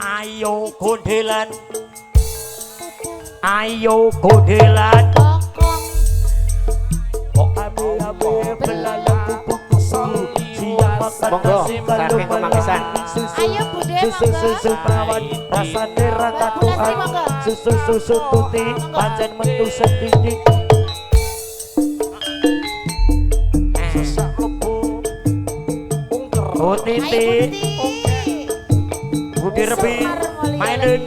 Ayo godelan. Ayo godelan. Kok abe-abe belalang kupu-kupu. Monggo, saking pemanggisan. Ayo Bude, Susu perawan rasane ra katukan. Susu tuti pancen metu sedidik. Sesak lebu. Oh titi. Budi Rebi mainin.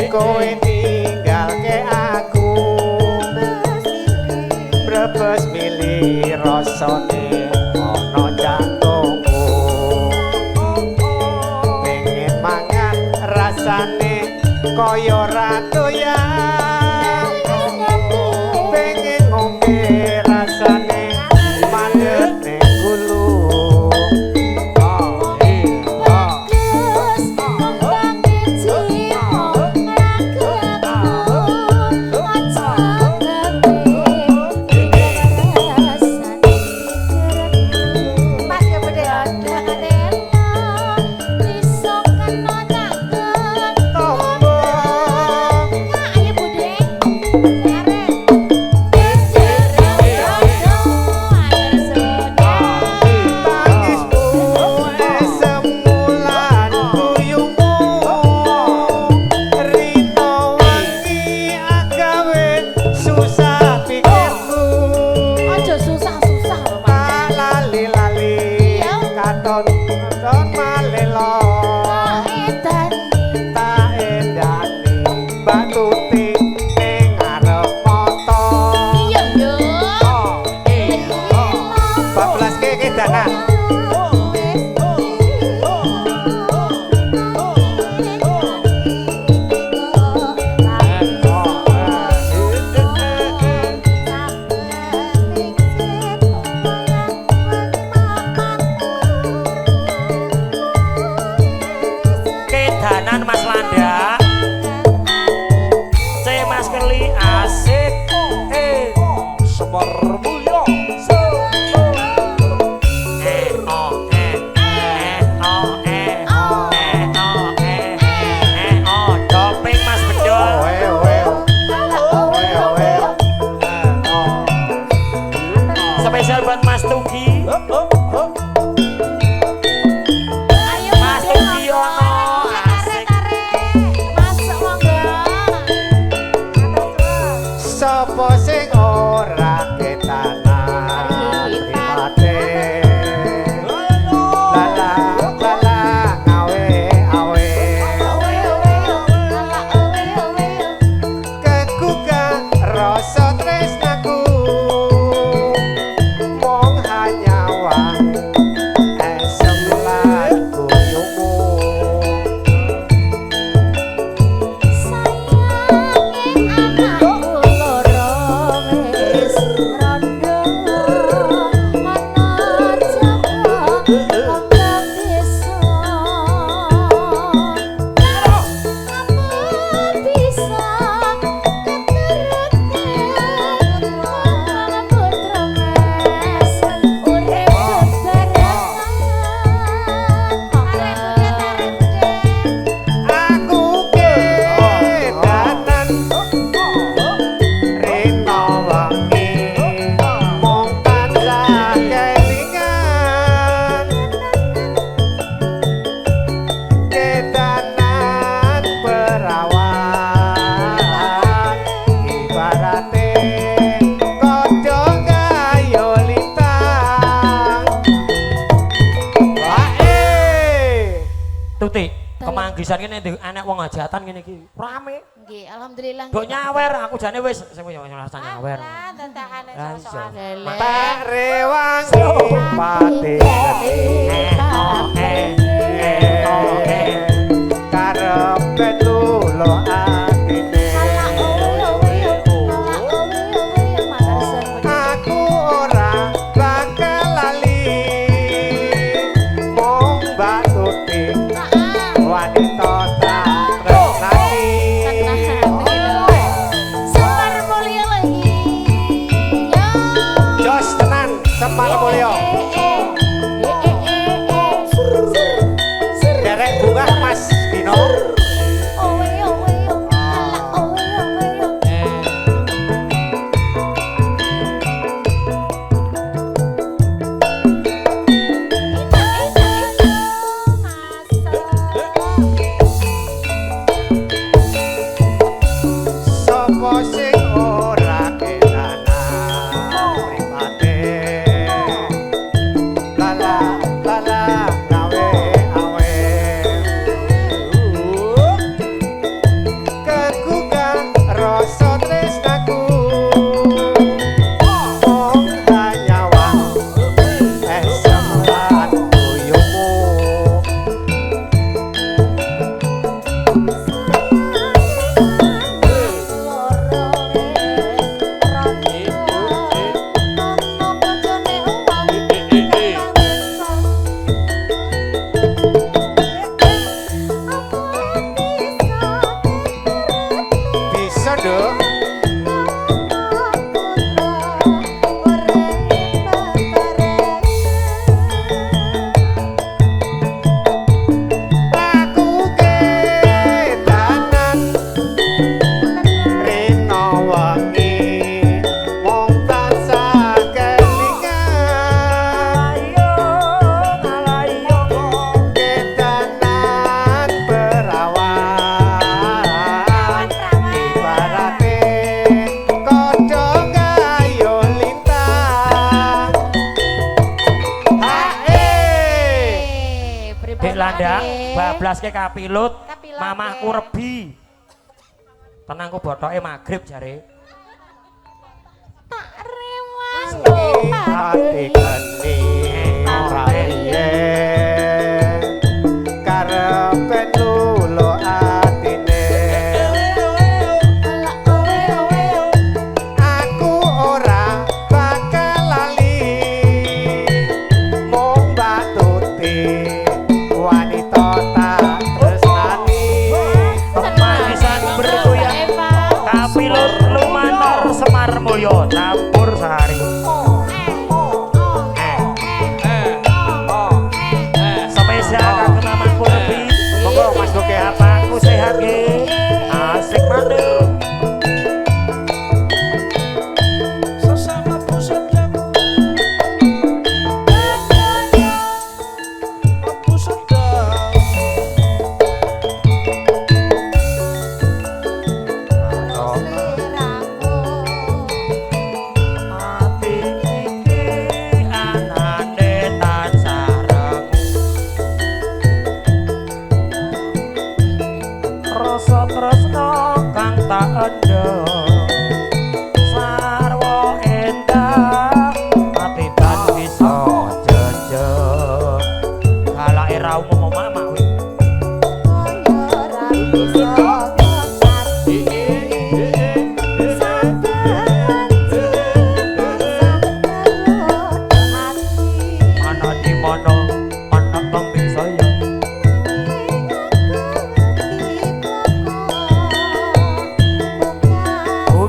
Kowe tinggal ke aku Semar Mulyo. Doping Mas Bedol. Spesial buat Mas Tugi. Mas Tugi ono asik. Sapa sing ora ketanan mate lala lala awe awe kegugah rasa tresnaku mong hanyawa esem lan guyumu Tuti, kemanggisan kene ndek anak wong hajatan ngene iki. Rame. Nggih, alhamdulillah. Mbok nyawer aku jane wis sing rasa nyawer. Tentakane Lah, sosokan iya. lele. Pak Rewangi pati karep lulo atine aku ora bakal lali mong batuti wanita tak tresnani jos tenan Semar Mulyo derek bunga Mas Dino sapa sing ora kenanan mripate lala lala awe awe kegugah rasa tresnaku mong hanyawa esem lan guyumu bisa dong aku ketanan rino wangi mong tansah kelingan ketanan perawan ibarate kodhong ayo lintang Dek landang bablas ke kapilut, Kapilut, mamahku Dek. rebi. Tenang ku botoke magrib jare. Tak rewang hati geni raiye karepe lulo atine aku ora bakal lali mong batuti wanita tak tresnani Kemanggisan bergoyang kapilut lumantar Semar Mulyo campur sari.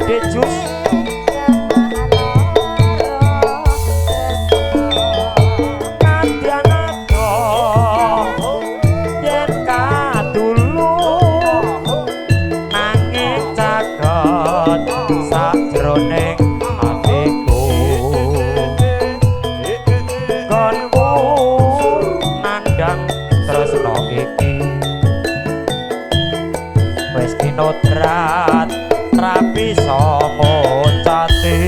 Dek Jus. Nadyan ado yen kadulu nanging caket sakjroning atiku konku nandang tresno iki wis kinodrat rapi sama cati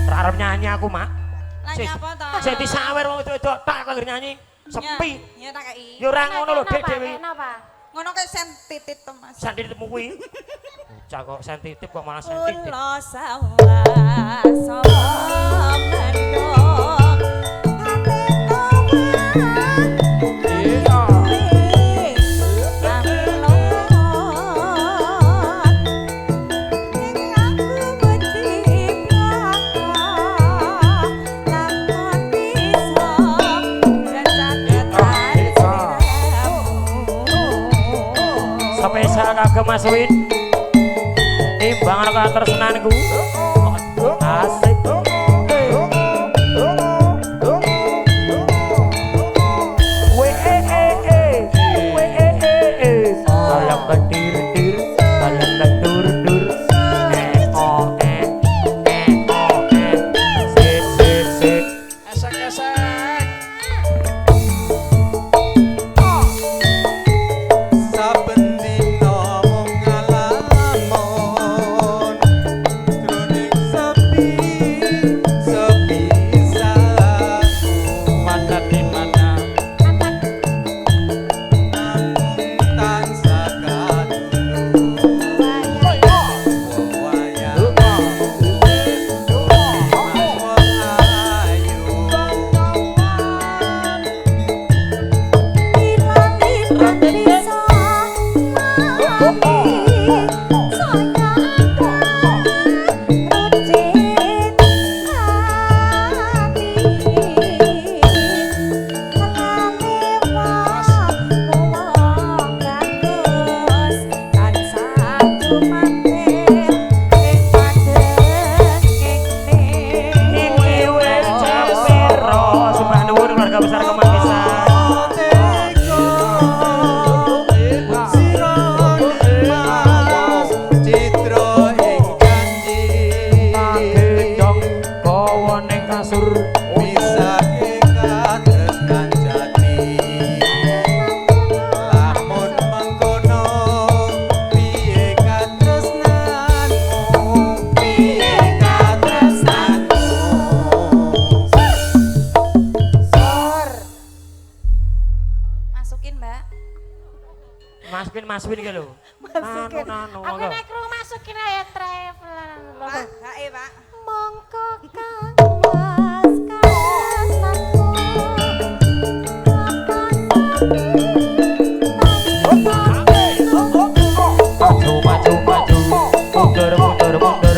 rarep nyanyi aku mak Nanya apa to? sing disawer wong wedok tak kanggo nyanyi sepi Ya tak kei. ya ora ngono lho Dek Dewi Kenapa? Ngono kaya sensitif to Mas. sensitifmu kuwi bocah kok sensitif kok malah sensitif Kula sawah sapa mendong ati toman. Iya. spesial kagem Mas Win timbangan katresnanku asik sayang kedir-dir sayang kedur-dur sik sik sik Esek-esek. Saben dina mung ngalamun jroning sepi sepisanku mana di mana namung tansah kadulu wayang iki wis jam piro sembah nuwun keluarga besar Kemanggisan gendong kowo ning kasur Masukin, Mbak. Mas Win iki lho Masukin. nanu Aku nek krungu masukin aja traveler. Pak, hae, Pak. Mongko kang mas kasanku maju maju maju mundur mundur mundur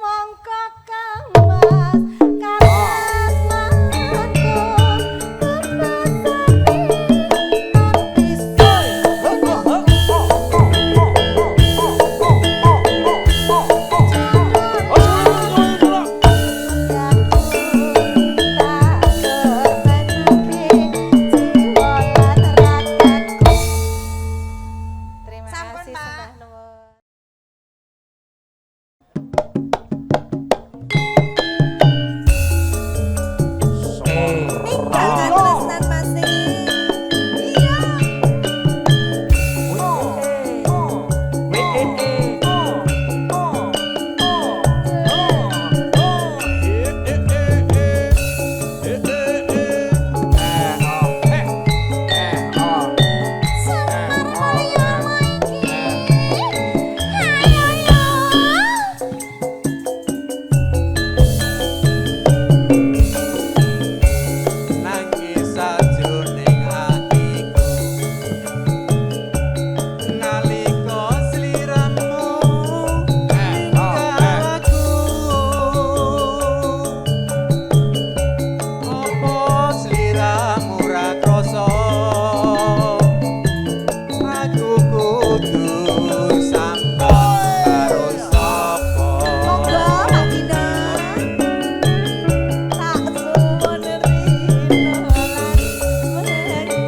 Mongko Kang Mas kasmanku Terima Sampun, kasih, Pak. Sembah Nuwun. Tinggal tresnan masih. Iya. Semar mulya maiki. Ayo yo. Nangis sajroning atiku nalika sliramu aku apa sliramu ra krasa aku kudu sambang karo sapa Monggo Pak Dina. Tak suwun rino lan mergi.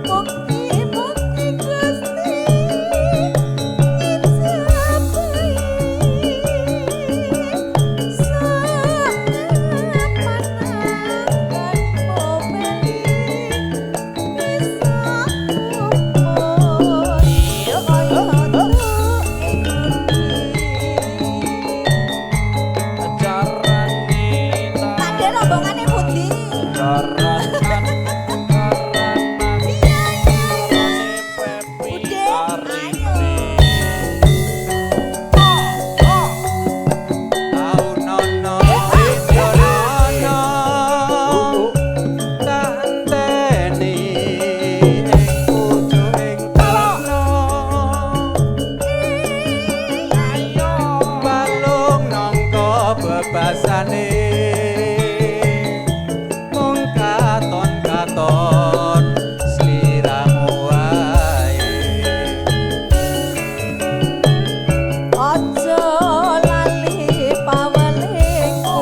Bukti-bukti Gusti ijabahi. Sangat panangan mobeli bisa kumur. Kaya tuk ing Pak De rombongane pundi? Bude, ayo. Tau nono yo nono tak enteni ing pucuking tresno ayo balung nangka bebasane mung katon-katon sliramu wae Aja lali pawelingku.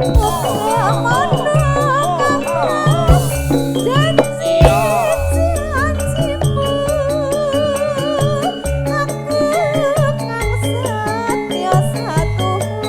Uga manang Mas janji-janjimu. Aku kang setya satumu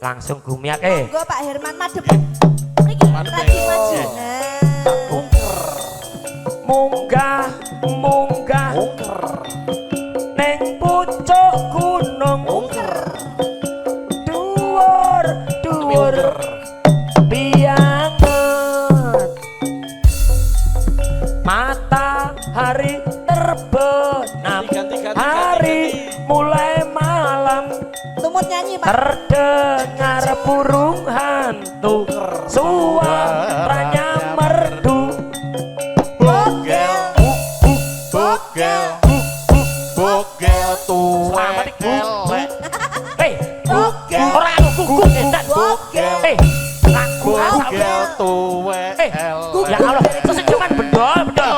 langsung gumiake. Monggo Pak Herman madhep. Mriki rajin maju. Munggah munggah neng pucuk gunung dhuwur dhuwur pianget matahari terbenam hari mulai malam Tumut nyanyi Pak. terdengar burung hantu suaranya merdu bogel tuwek selamat elek hei orang gugu edan hei aku bogel tuwek ya Allah sesejuman bedol bedol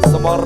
semor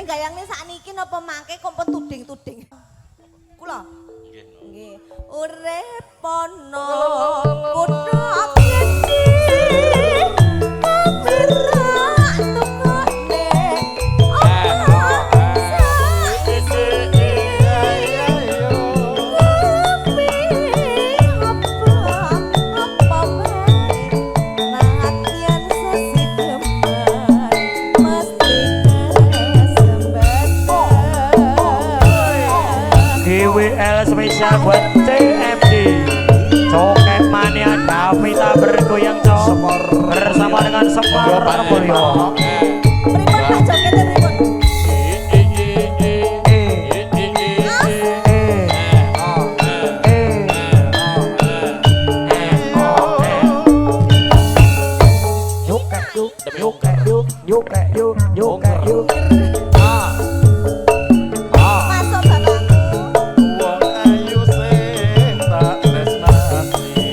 gayangnya sakniki napa mangke kompon tuding-tuding. Kula. Nggih. Urip ana kutha Gedi. Kamerak tukone. GWL spesial buat CMD Coket Mania Davita bergoyang cok bersama dengan Semar Mulyo. Pripun Pak jokete pripun? Yuk. Masuk bapakku. Wong ayu sing tak tresnani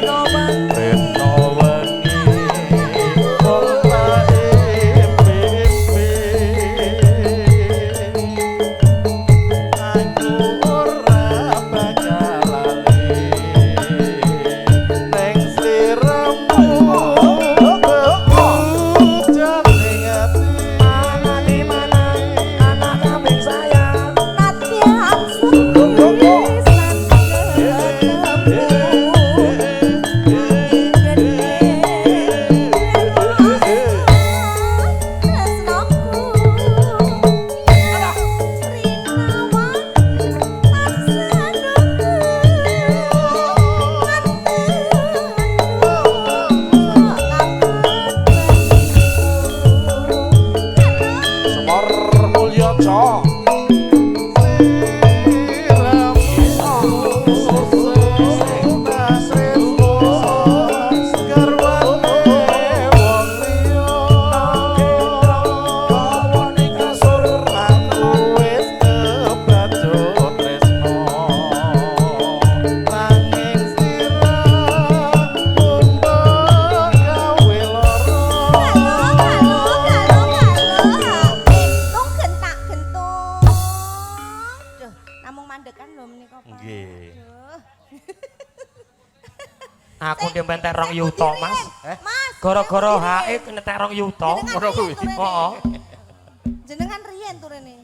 No wengi. Retno wengi wong tak impi-impi aku ora bakal lali ning sliramu jane ati anak kambing saya Latihan setulisan Semar Mulyo Cok namung mandekan lho menika Pak. Nggih. Aduh. aku ndempen terong yuto mas Mas. gara-gara hae kena terong yuto Ngono kuwi. oh Jenengan riyen turene.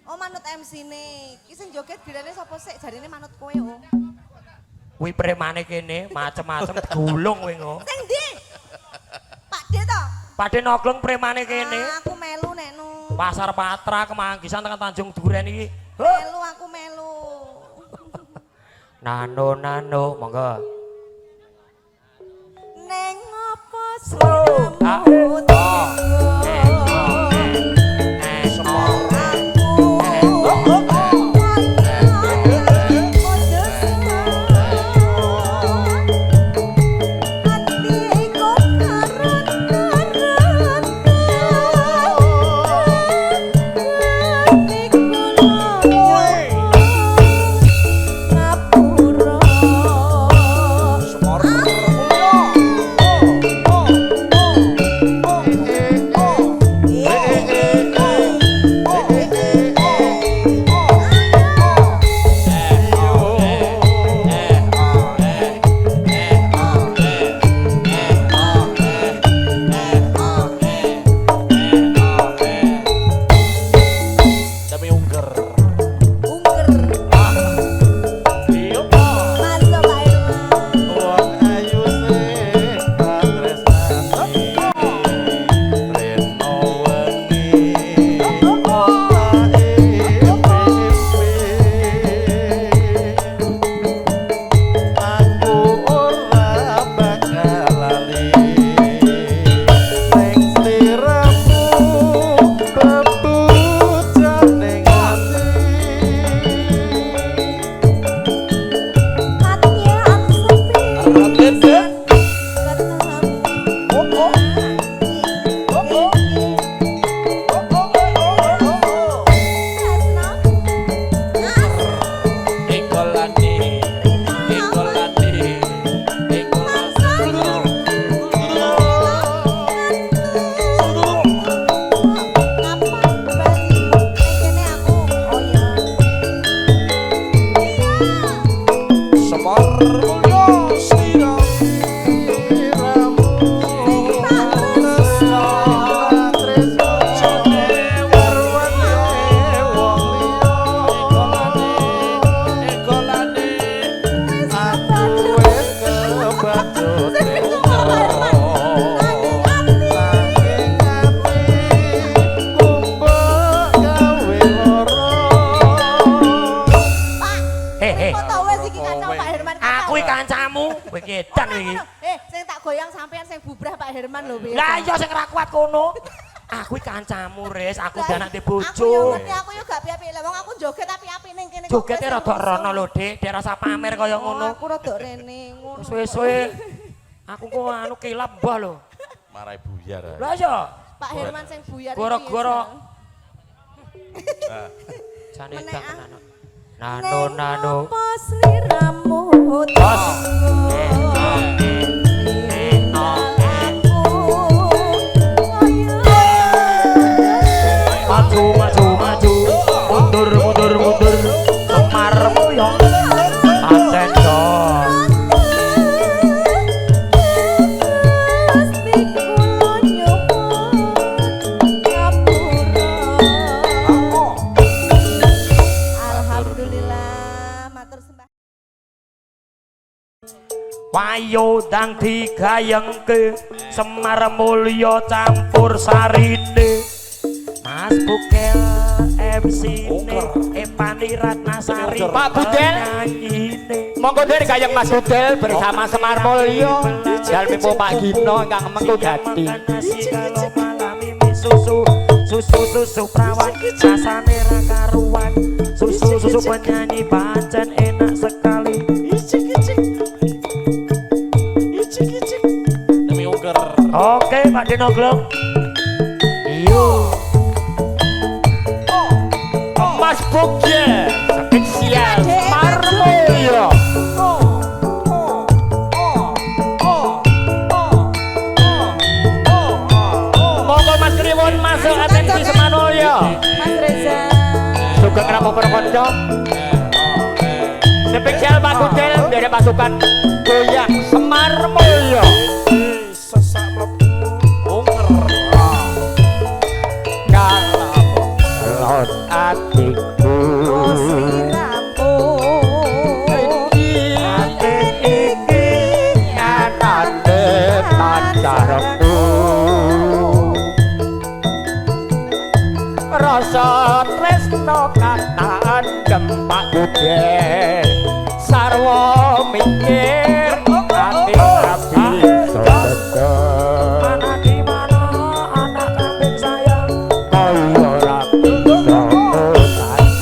Oh manut MC-ne. Ki sing joget bilane sapa sik? Jarine manut kowe, oh. kuwi premane kene macem-macem gulung kowe ngo Sing ndi? Pak De to? Pakde noglong premane kene Aku melu nek nu. Pasar Patra Kemanggisan tekan Tanjung Duren iki Melu aku melu. nano monggo Neng apa Slow. sliramu Semar Mulyo iki edan iki. Sing tak goyang sampean sing bubrah Pak Herman lho piye. Lah iya sing ra kuat kono. Aku iki kancamu, Ris. Aku udah anak Aku yo bojo. ngerti, aku yo gak piye-piye. Lah wong aku joget api-api ning kene. Jogete rada rono lho, Dik. Dek rasa pamer kaya ngono. Aku rada rene ngono. Suwe-suwe aku kok anu kilap mbah lho. Marai buyar. Lah iya. Pak Herman sing buyar iki. Goro-goro. Nah, Jane Menek, tak ah. nano. Nano. Pas liramu Bos. Maju maju maju. Mundur mundur mundur. Semar mulya. Pancen dong. Alhamdulillah, matur sembah. Wayo dang digayengke Semar Mulya campur sarine Mas Bukel MC ne Epani Ratnasari Pak Budel. nyanyine Monggo dari gayeng Mas Budel bersama Semar Mulya dan Mipo Pak Gino ingkang mengko dadi. nasi kalau malam ini susu susu perawan rasane ra karuan susu penyanyi pancen enak sekali demi ungker. oke Pak Dino Glong iyo Mas Budel spesial Semar Mulya. Monggo Mas Kliwon masuk atensi Semar Mulya. Mas Reza. Sugeng rampung para kanca. Spesial Pak Budel dari pasukan goyang Semar Mulya. Sesak mlebu ungker. Kalon atiku ati iki anane pacarku rasa tresno kataan gempak Budel sarwa mikir ati abi sedek mana di mana anak kambing saya kaya ra bisa tadi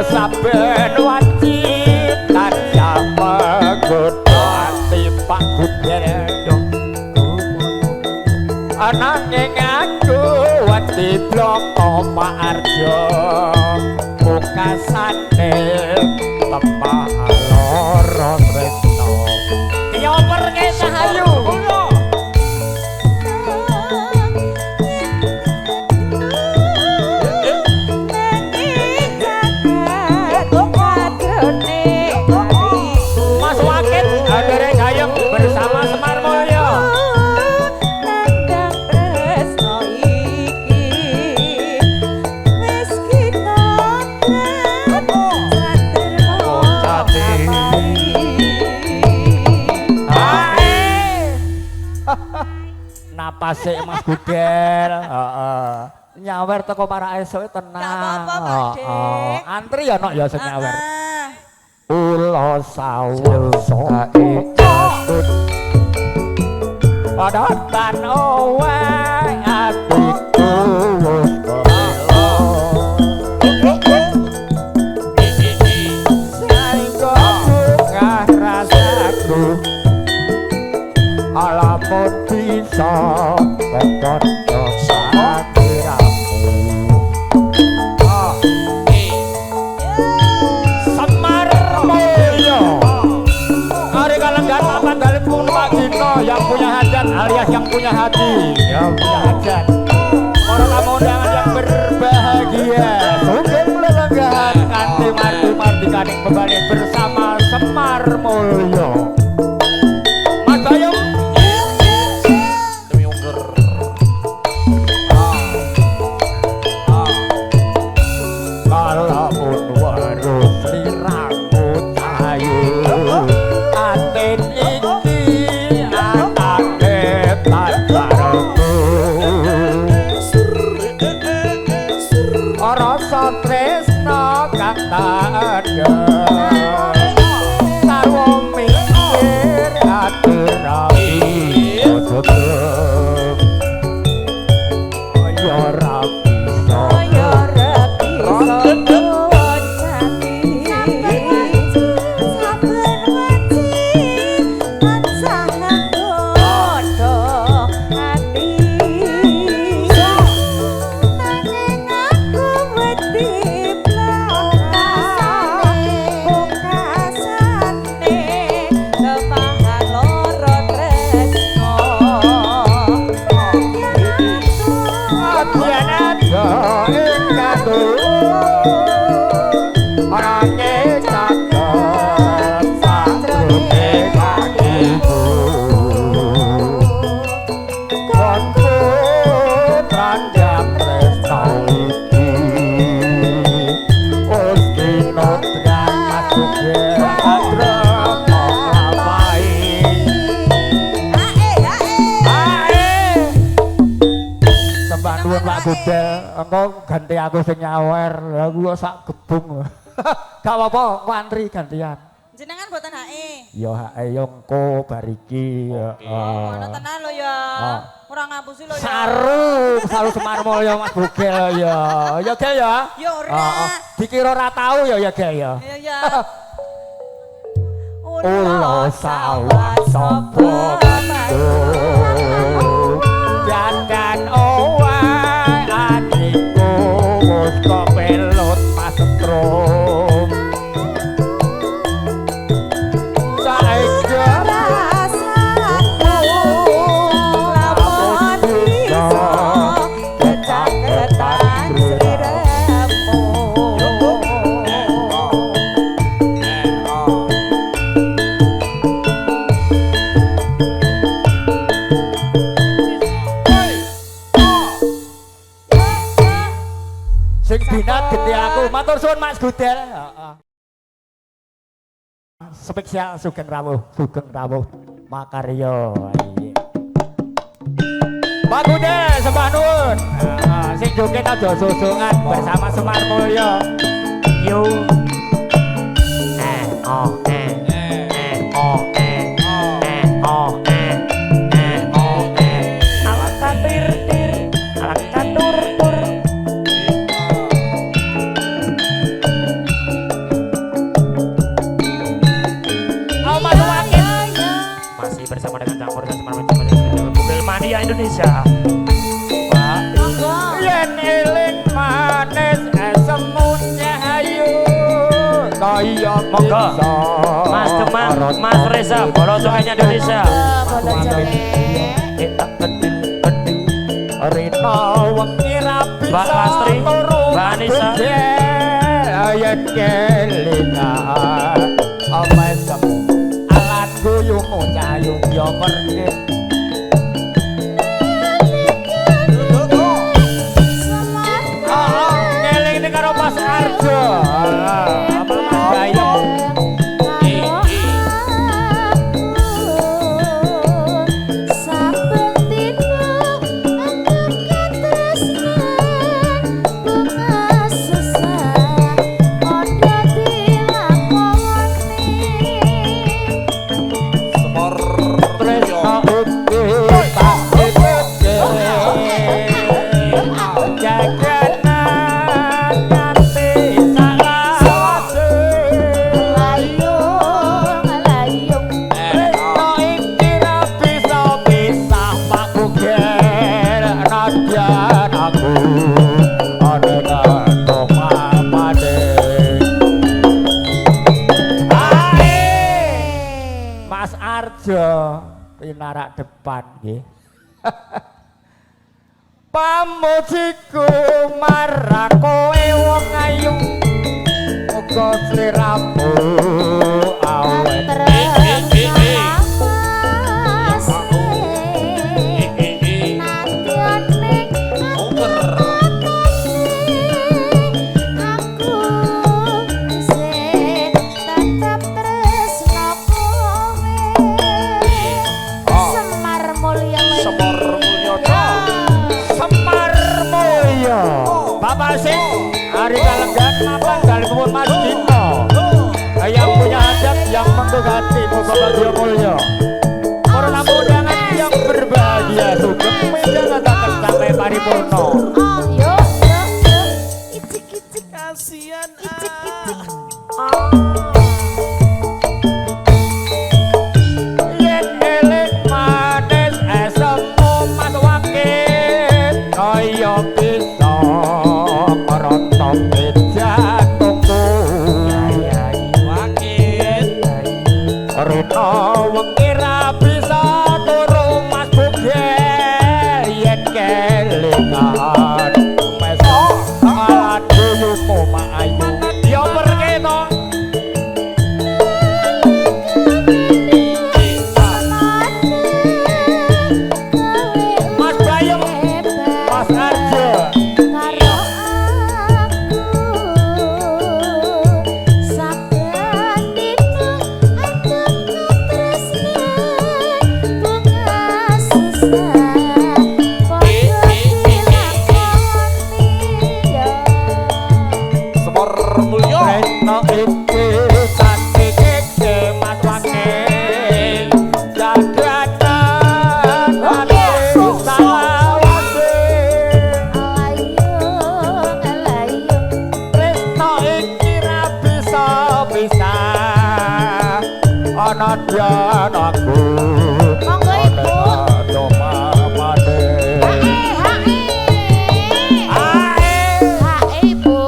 saben wajib tanpa menggoda ati Pak Budel ananging aku wati bloko Pak Arjo pungkasane lemah lara tresno dioper ke Sahayu Mas Wakit dari gayeng bersama Semar Mulya. Napas sik Mas Budel, heeh. Nyawer teko para esuk tenang. Gak apa-apa, Pak Dik. Heeh. Antri ya nok ya sing nyawer. Ah. Ulo sawuso ikut padatan owe atiku wis saingga bungah rasaku alamun bisa kekondo sakiramu Semar Mulya hari kalenggan akan dalem pun Pak Gino yang punya hajat alias yang punya hati yang punya hajat orang tamu undangan yang berbahagia sugeng lelenggahan kanthi marti kaning bebaning bersama Semar Mulya Mas Bayung Demi ungker. kalaupun waruh liramu cahayu aten iki anake pacarku rasa tresno kang tak ada Sembah nuwun Pak Gudel, engko ganti aku sing nyawer. Lah aku sak gebung. Gak apa-apa, ngantri gantian. Jenengan boten hae. Ya hae yo engko bariki. Ngono tenan lho ya. Ora ngapusi lho ya. Saru Semar Mulya Mas Bugel ya. Ya Gek ya. Ya ora. Dikira ora tau ya Gek ya. Iya ya. Ulo sawah sapa dandan owah adikku wis kepelut pasentrum saiki rasaku lamun bisa ketak-ketak sliramu sing binat gede aku matur suwun Mas Gudel. Spesial Sugeng Rawuh makarya. Pak Gudel sembah nuwun. Sing joget aja susungan bersama Semar Mulya. Yo. Bersama dengan campur dan Semar Mobil Mania Indonesia. Yen eling manis semutnya hayu kaya monggo Mas Demang, Mas Reza, Bolo Sungainya Indonesia. Kita kedil Rina wengi rapi Mbak Lastri, Mbak Anissa. Yen kelingan amesem guyungmu cayung yo pergi ngeling ini karo Mas Arjo Mas Gayung pinarak depan nggih. Pamujiku marang kowe wong ayu muga sliramu awet Hari Kalenggan mapan kali pun Mas Dino yang punya adat yang menggugati Bapak Dio Mulya para tamu undangan yang berbahagia sugeng menjaga takkan sampai paripurna. Yuk icik-icik kasihan icik-icik yen eling manis esemu Mas Wakil kaya bisa rontok jatungku wakil Rina wengi ra bisa turu Mas Bugel yen kelingan meso ala duyumu mak ayu ya pergi to Mas Bayem Mas Arjo nadyan aku Monggo Ibu. do mamane Hae Ibu.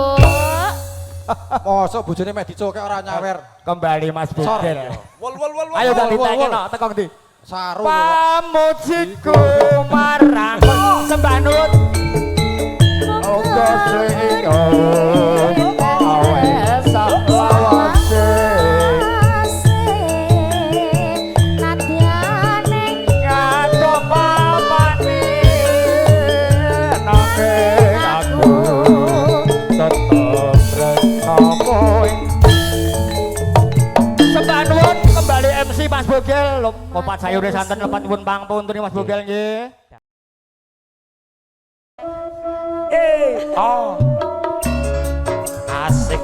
Mosok bojone meh dicokek ora nyawer. kembali Mas Bugel Wol wol wol. ayo tak wol, ditanya wol. no teko ndi Saru. pamujiku marang sembah nut Ogo slingo awe sawase Nadyane ngato papane nake aku tetep tresno kowe sembah nuwun kembali MC Mas Bugel lopat sayure santen lepat pun pangpunten Mas Bugel nggih Asik.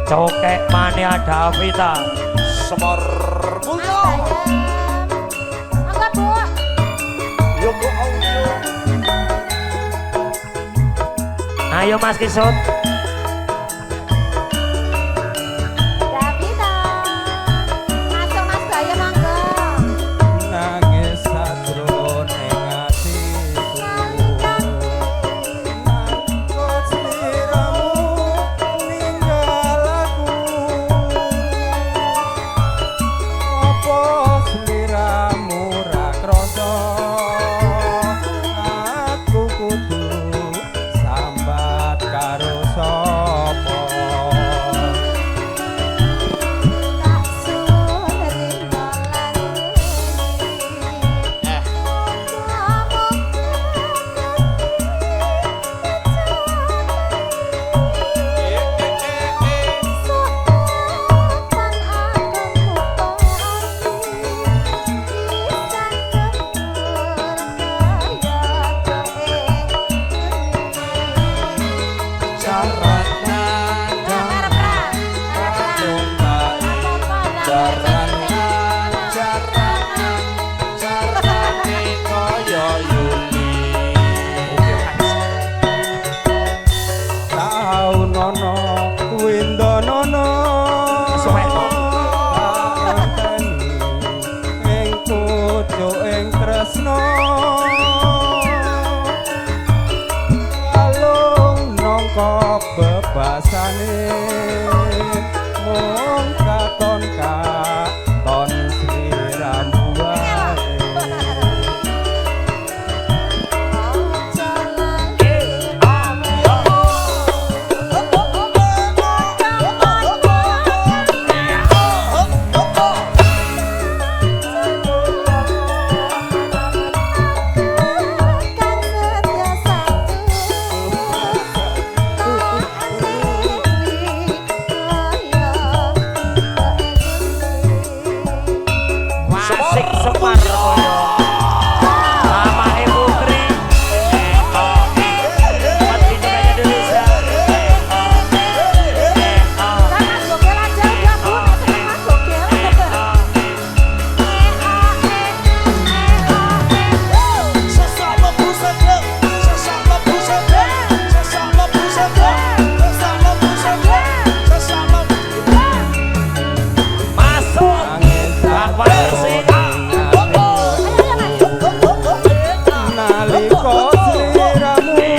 Cokek mania Davita. Semar mulya. Monggo Bu. Yoko audio. Ayo Mas Kisut. Davita. Masuk Mas Bayu monggo. Nangis sajroning atiku. Nangkut sliramu ninggal aku. Apa sliramu ra krasa? Aku kudu sambat karo sapa? Tak sunerin dolan. Tau nono winda nono ing pucuk ing tresno alung nangka bebasane mung katon katon sliramu wae Asik Semar koyo. Mama Ibu Tri. Mati jaganya Indonesia. Mas Bogel aja udah Bu, Mas Bogel. Sesama pusaka. Sesama pusaka. Sesama pusaka. Sesama pusaka. Sesama Masuk. Apa sih? nalika sliramu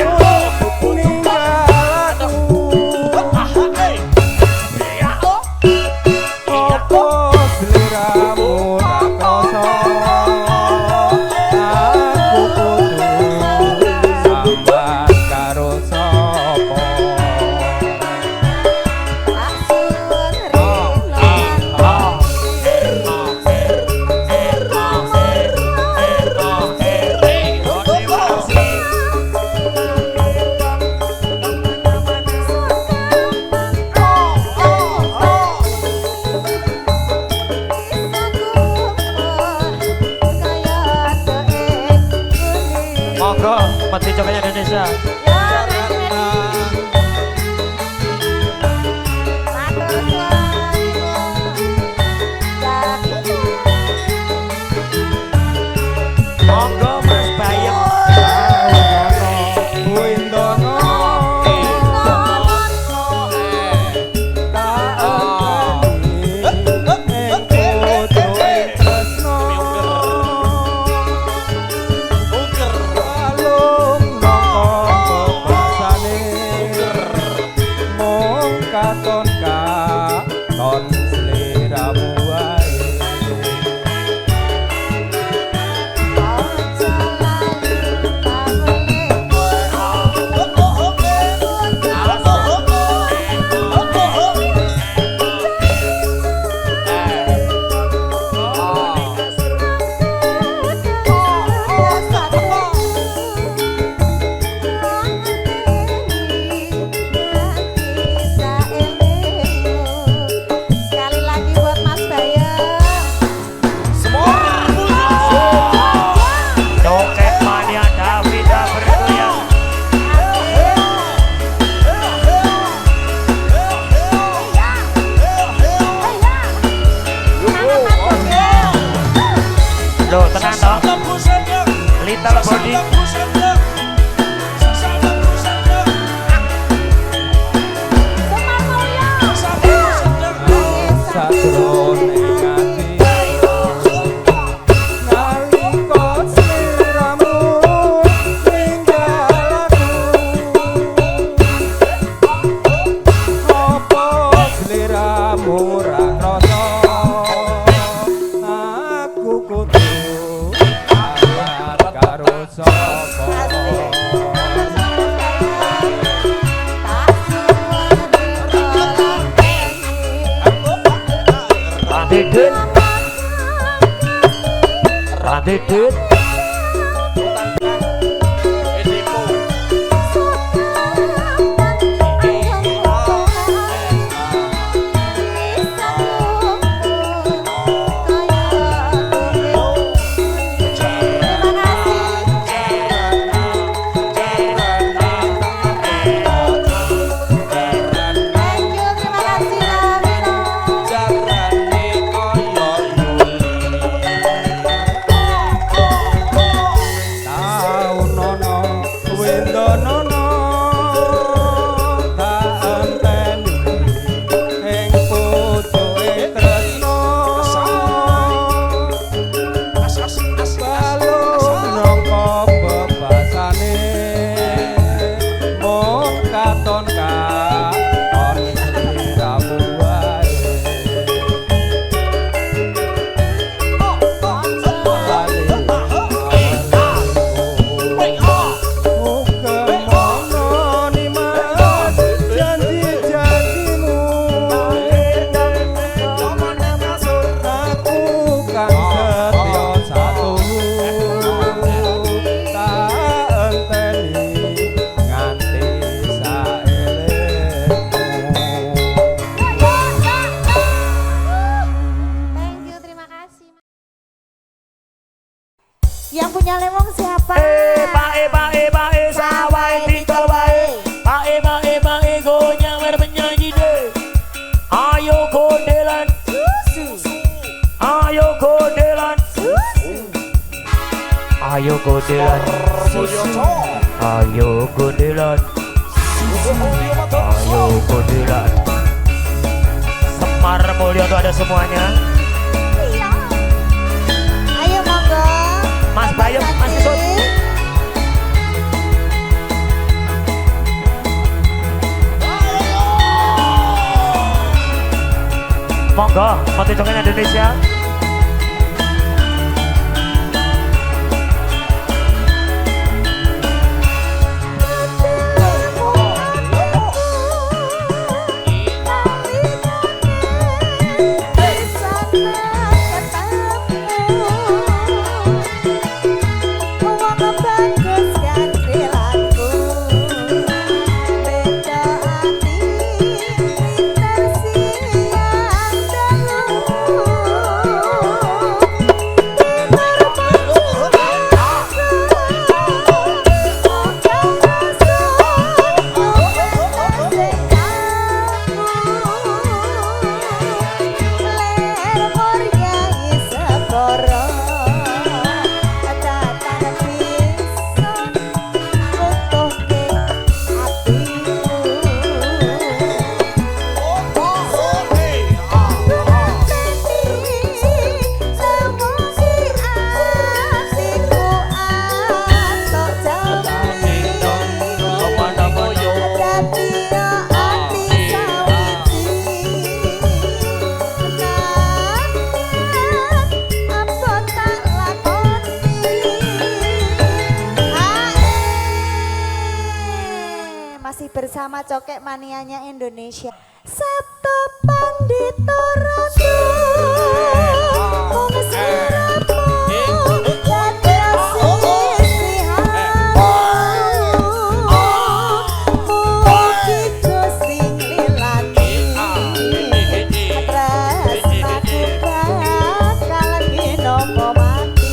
ninggal aku apa sliramu ra krasa aku kudu sambat karo sapa Monggo mati jaganya Indonesia. Monggo Mas Bayem. Windono tak Mulia Davida bergoyang. Loh, tenang toh. Little body. Sajroning ati nalika sliramu ninggal aku apa sliramu ra krasa aku kudu ayat karo sapa Radedit. Radedit. Yang punya lemong siapa? Bae sawai tinggal bae. Bae goyang berpenyanyi deh. Ayo godelan. Ayo godelan. Ayo godelan. Ayo godelan. Ayo godelan. Semar Mulyo tuh ada semuanya. Iya. Ayo monggo. Mas Bayem, Mas Isut. Monggo, Motif Dongeng Indonesia. Bersama Cokek Manianya Indonesia. Sabto Pandito Rodo mung siramu dados sisihanmu mugi Gusti nglilani tresnaku bakal ginapa mati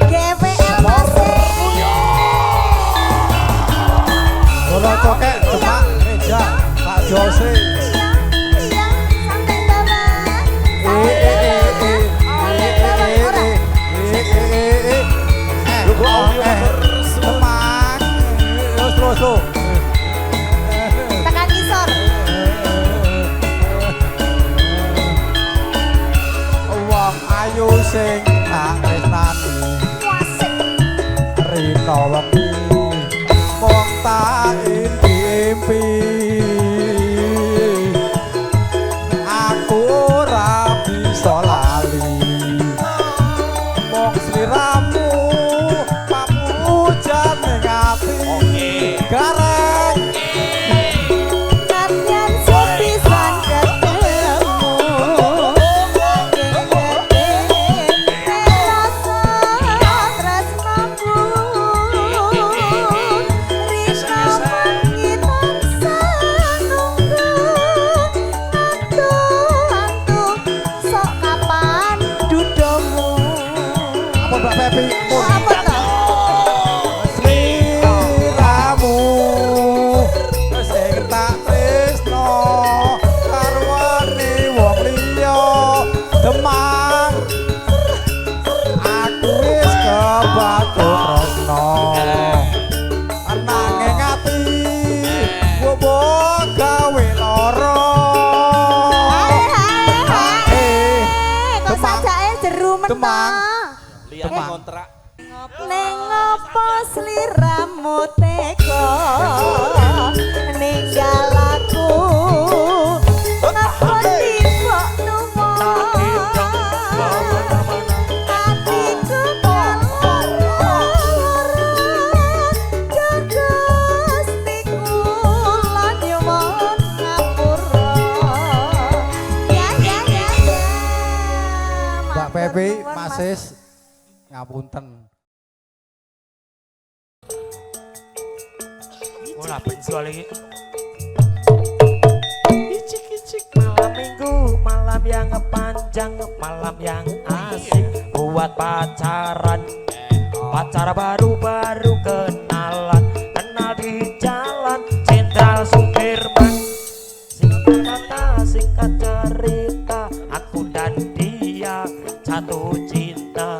GWL Demang terus Tekan isor. wong ayu sing tak tresnani Wasik. rina wengi mung tak impi aku ora bisa lali mung sliramu pamujan ning ati gareng Kanyan sing pisan ketemu. Rasa tresnaku. Rina pengitan sanunggu. Antu sok kapan dudomu. apa Mbak Pepi Apa to? sliramu sing tak tresno karwane wong liya demang aku wis kebacut tresno nanging ati bobo gawe lara Kok sajake jeru Demang. Lihat Demang. kontrak. Neng opo sliramu tega ninggal aku ngapa timbok nuwun atiku Gustiku lan nyuwun ngapura ya Mbak Pepi Masis ngapunten Ora penjual iki. Icik-icik malam minggu, malam yang panjang, malam yang asik buat pacaran. Pacar baru-baru kenalan, kenal di jalan Jenderal Sudirman. Singkat kata, singkat cerita, aku dan dia jatuh cinta.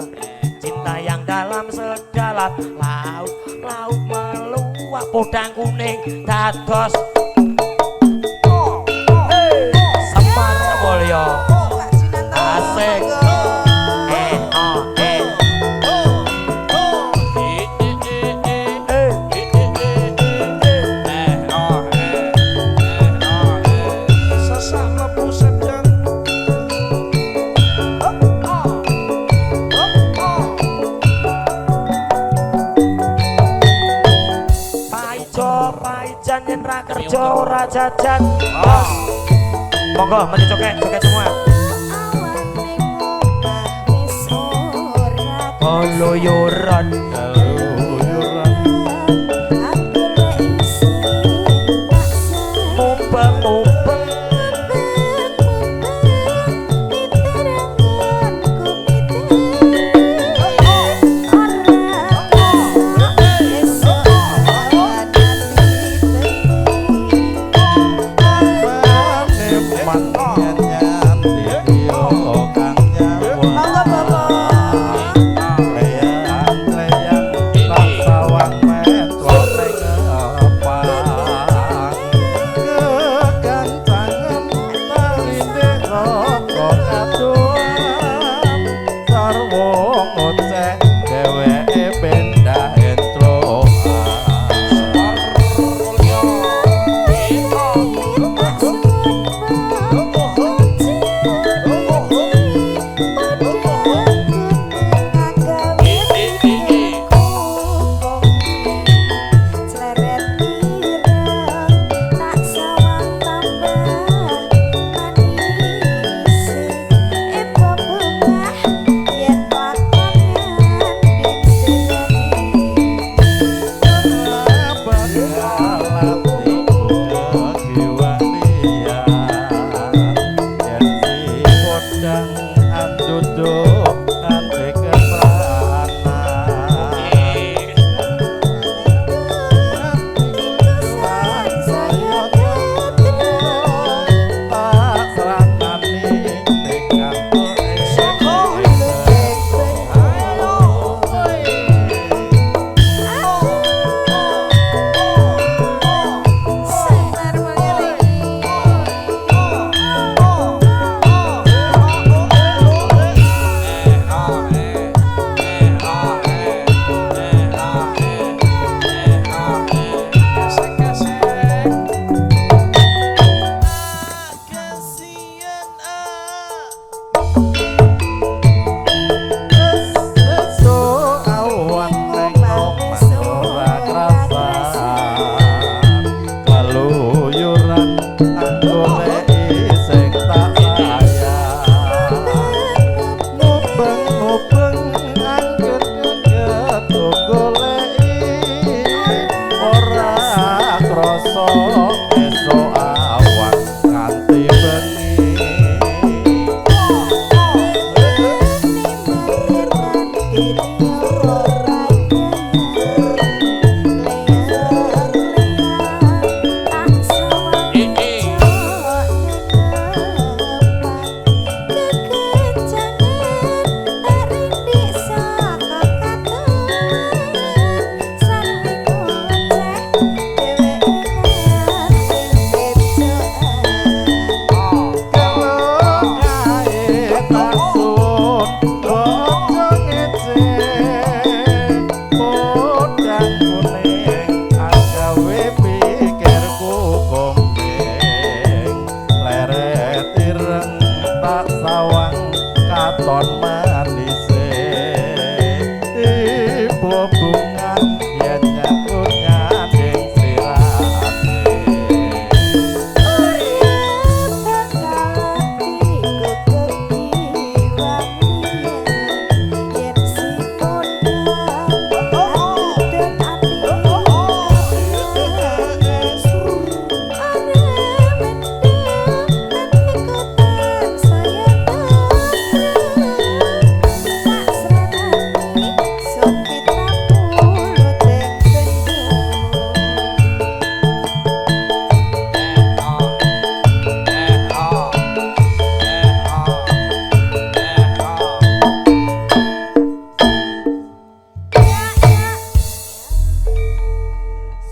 Cinta yang dalam sedalam laut, laut meluap podang kuning dados Semar Mulya asik Sesak lebu sedang. Paijo paijan yen ra kerja ora jajan bos monggo mari joget semua Luyuran mumpeng-mumpeng Monggo Bapak. kagungan yen nyambut nyanding sliramu.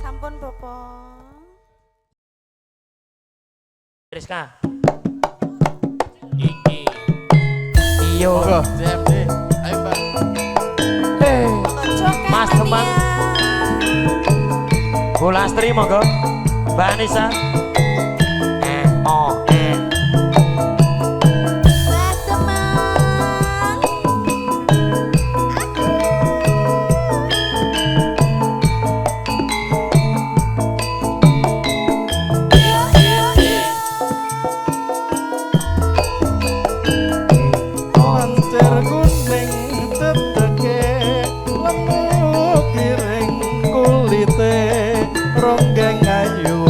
Sampun Bapak. Rizka. Iki. Iyo. CMD. Ayo, Mbak. Mas Demang. Bu Lastri monggo. Mbak Anissa. Lancer kuning teteke lemu piring kulite ronggeng ayu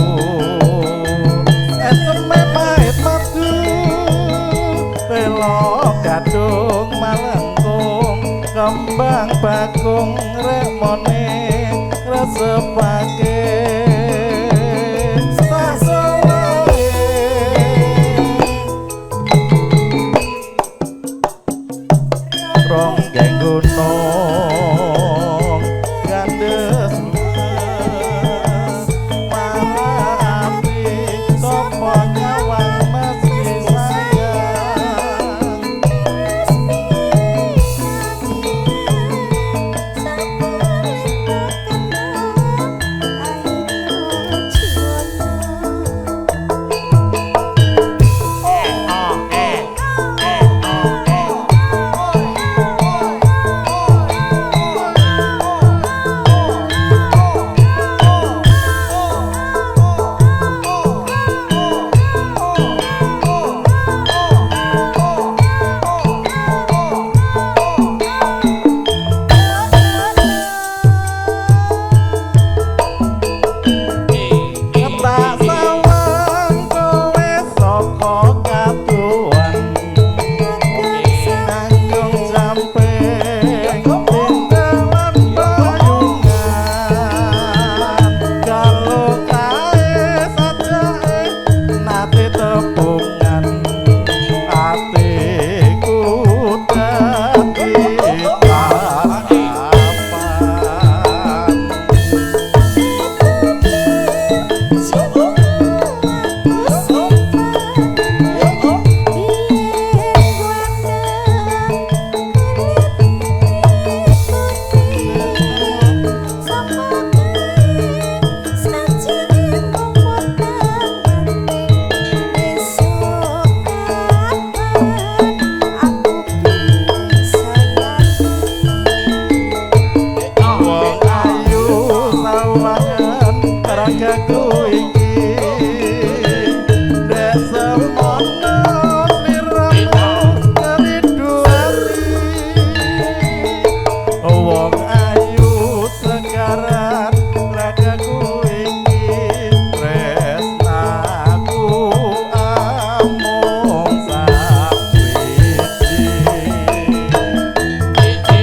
eseme pahit madu telo gadung malengkung kembang bakung remone resepake ronggeng gunung gandes marati sapa nyawang mesti sayang tak sawang kowe saka katuan nanggung jamping tindalan bayungan kalau kae sajake nate tebungan atiku dadi papan. Wong ayu sawangan ragaku iki nek semono sliramu ngerindu ati wong ayu sekarang ragaku iki tresnaku amung sakwiji. Iki.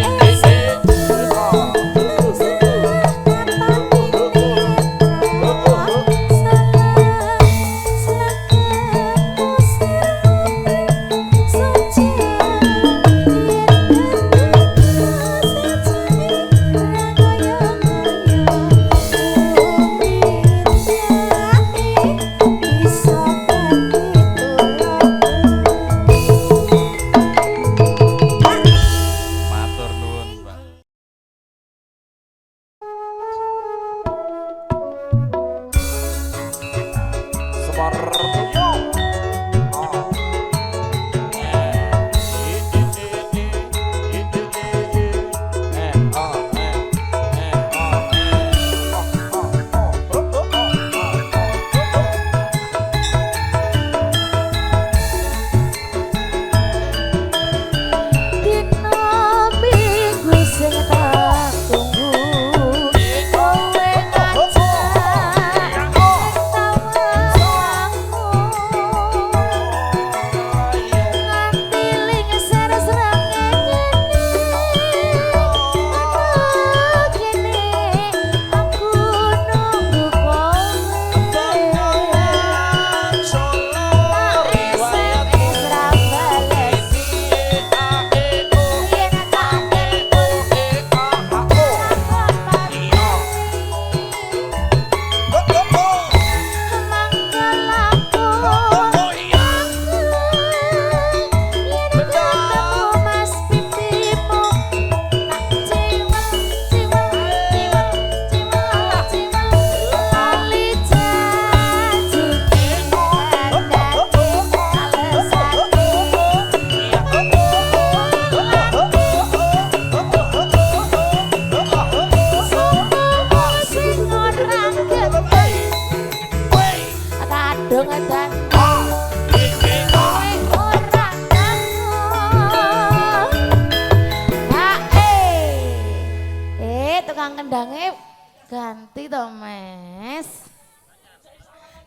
ganti to Mas.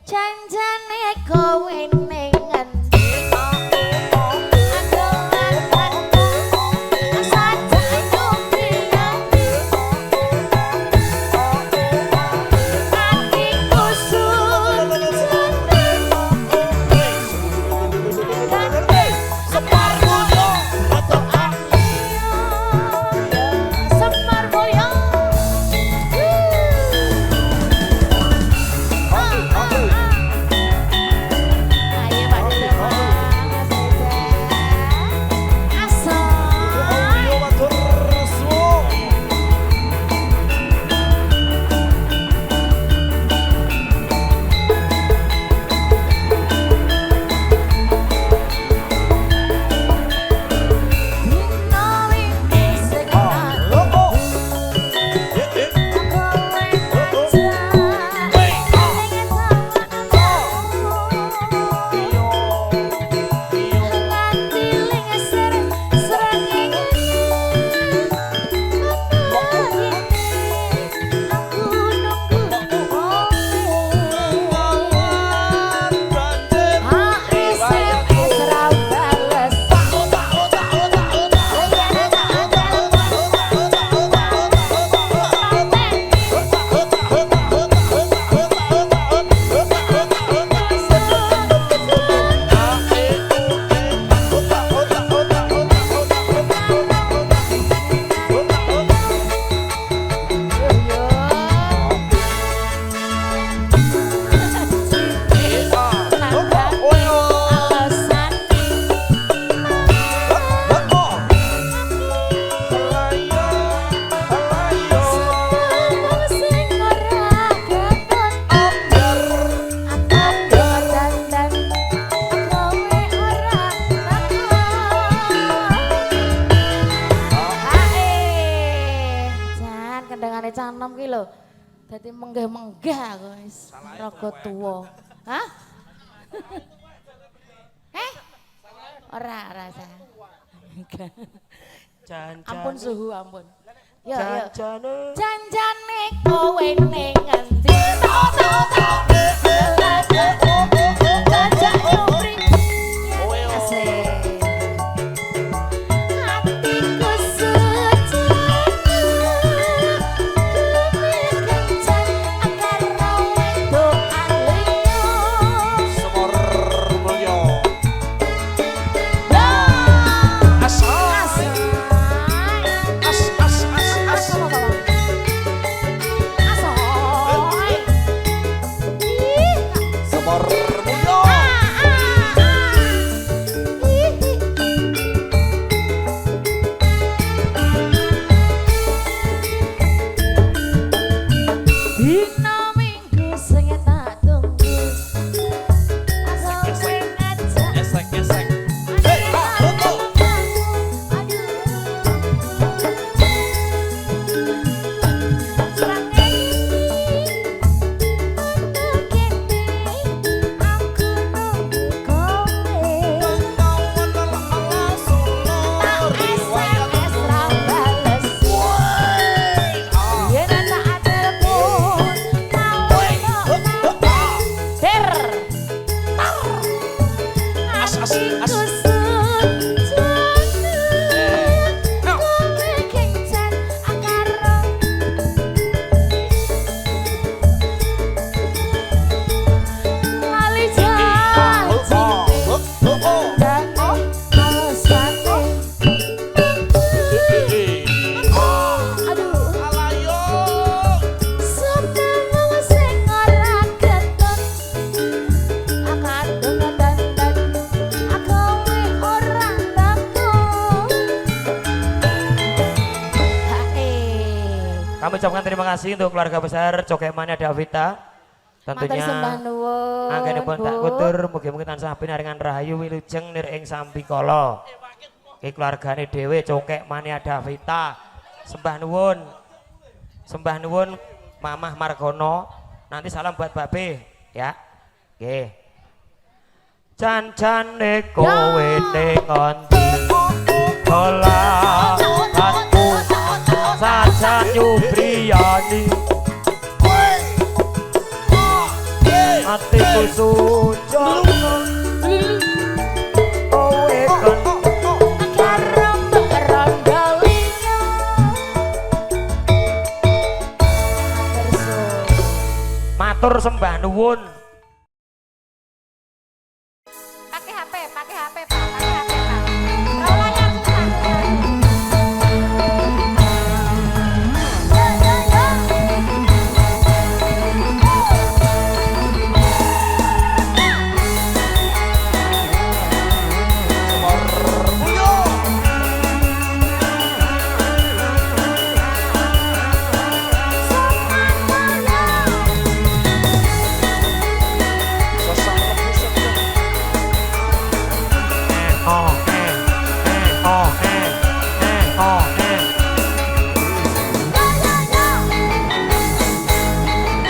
Janjane kowe ning ngendi canom ki lho. Dadi menggah-menggah kok wis raga tuwa. Hah? Ora sa. Ampun suhu, ampun. Yo yo. Janjane kowe ning ngendi? Kami ucapkan terima kasih untuk keluarga besar Cokemania Davita. Tentunya anggenipun tak kutur mugi-mugi tansah pinaringan rahayu wilujeng nir ing sambikala. Iki keluargane dhewe Cokemania Davita. Sembah nuwun Mamah Margono. Nanti salam buat Babe ya. Nggih. Jan-jane kowe ning ngondi kala saja nyubriyani sujon kowe kon karo berondolinya matur sembah nuwun. pakai HP Pak, pakai HP Pak. Rola yang susah.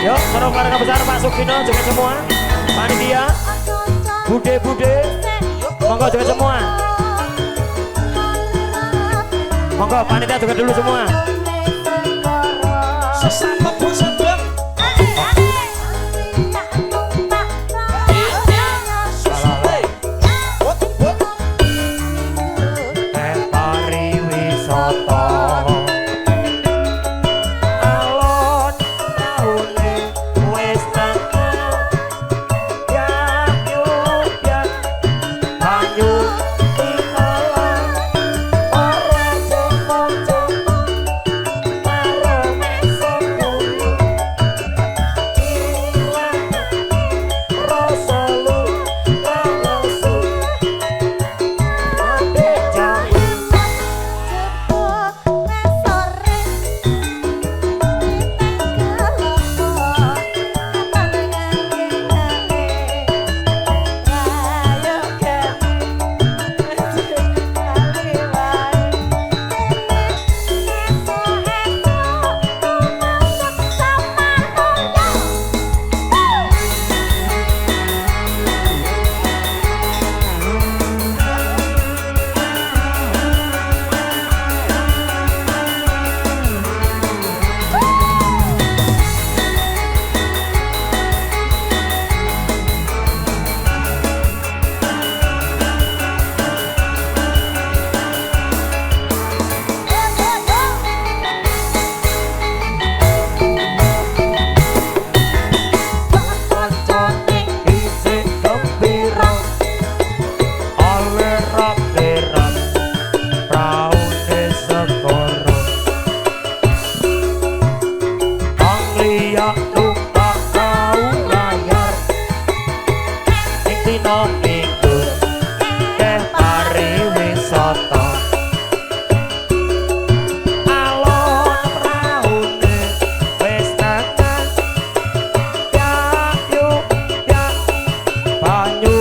Yuk, seluruh keluarga besar Pak Sugino juga semua, panitia, bude-bude, monggo juga semua. Monggo panitia juga dulu semua. Sesama pun sedang Pariwisata alon taune wis tekan yuk banyu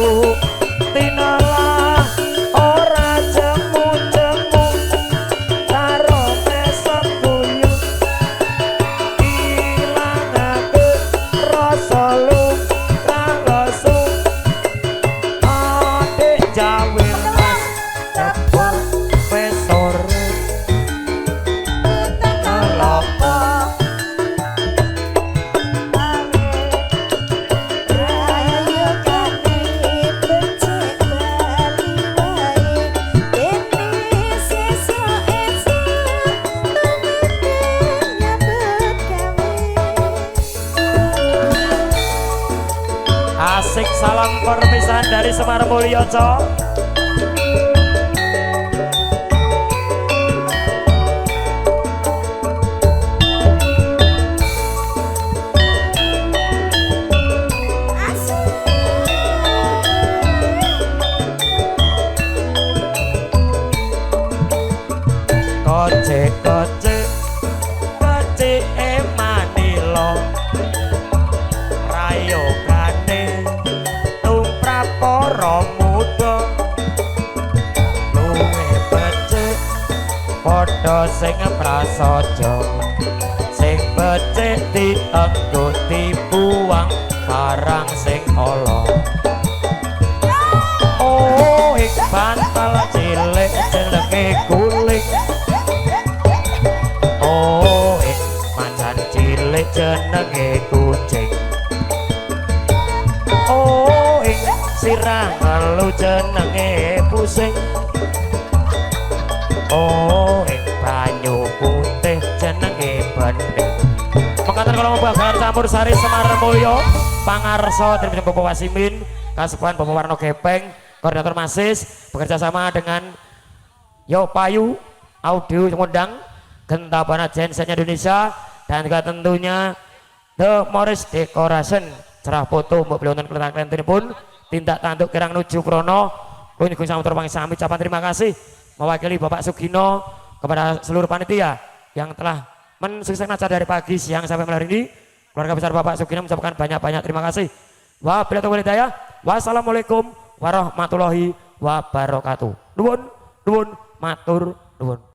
tinolan ora cemong-cemong karo mesok kuyu ilang rasa lu langsung ade jawi Asik, salam perpisahan dari Semar Mulyoco. Koce emanilo rayogane tumrap para muda luwe becik padha sing prasaja sing becik dienggo dibuang barang sing ala oh ik bantal cilik jenenge kuling oh macan cilik jenenge kucing oh sirah ngelu jenenge pusing. Oh ing banyu putih jenenge bening. Mengatakan kalau membagian campur sari Semar Mulyo Pangarso dari Bapak Wasimin Kasepuhan Bapak Warno Gepeng Koordinator Masis bekerja sama dengan Yo Payu Audio Ngundang Gentabana Jensen Indonesia dan juga tentunya The Morris Decoration cerah foto mbok beliau nonton kelenteng pun tindak tanduk kirang nuju krono kunjung samudra pangsami ucapan terima kasih mewakili Bapak Sugino kepada seluruh panitia yang telah mensukseskan acara dari pagi siang sampai malam hari ini. Keluarga besar Bapak Sugino mengucapkan banyak-banyak terima kasih. Wabillahi taufiq wal hidayah. Wassalamualaikum warahmatullahi wabarakatuh. Nuwun matur nuwun.